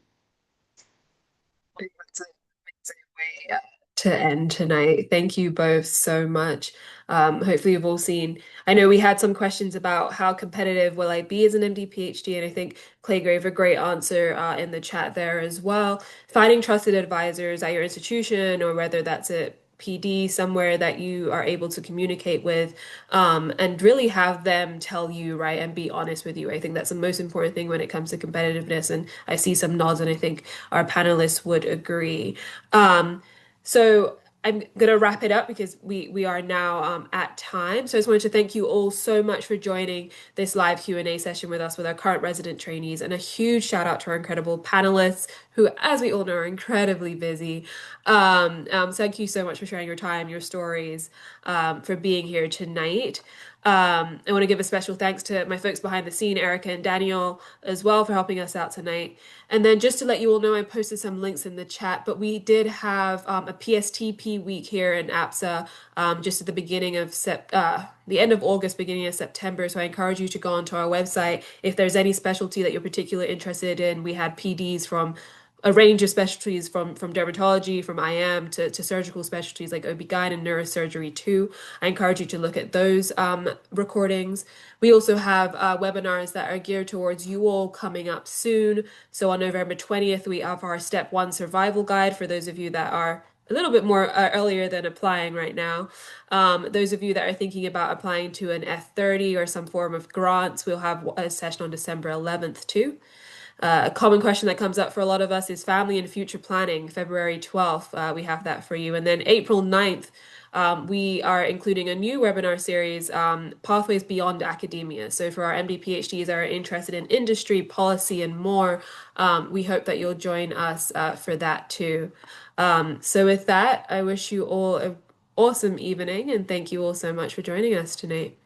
That's an amazing way to end tonight. Thank you both so much. Hopefully you've all seen. I know we had some questions about how competitive will I be as an MD PhD, and I think Clay gave a great answer in the chat there as well. Finding trusted advisors at your institution, or whether that's a PD somewhere that you are able to communicate with, and really have them tell you, right, and be honest with you. I think that's the most important thing when it comes to competitiveness. And I see some nods, and I think our panelists would agree. So I'm gonna wrap it up because we are now at time. So I just wanted to thank you all so much for joining this live Q&A session with us with our current resident trainees, and a huge shout out to our incredible panelists who, as we all know, are incredibly busy. Thank you so much for sharing your time, your stories, for being here tonight. I want to give a special thanks to my folks behind the scene, Erica and Daniel, as well, for helping us out tonight. And then just to let you all know, I posted some links in the chat, but we did have a PSTP week here in APSA just at the beginning of the end of August, beginning of September. So I encourage you to go onto our website if there's any specialty that you're particularly interested in. We had PDs from a range of specialties from dermatology, from IM to surgical specialties like OB-GYN and neurosurgery too. I encourage you to look at those recordings. We also have webinars that are geared towards you all coming up soon. So on November 20th, we have our Step 1 Survival Guide for those of you that are a little bit more earlier than applying right now. Those of you that are thinking about applying to an F30 or some form of grants, we'll have a session on December 11th too. A common question that comes up for a lot of us is family and future planning. February 12th, we have that for you. And then April 9th, we are including a new webinar series, Pathways Beyond Academia. So for our MD PhDs that are interested in industry, policy, and more, we hope that you'll join us for that too. So with that, I wish you all an awesome evening and thank you all so much for joining us tonight.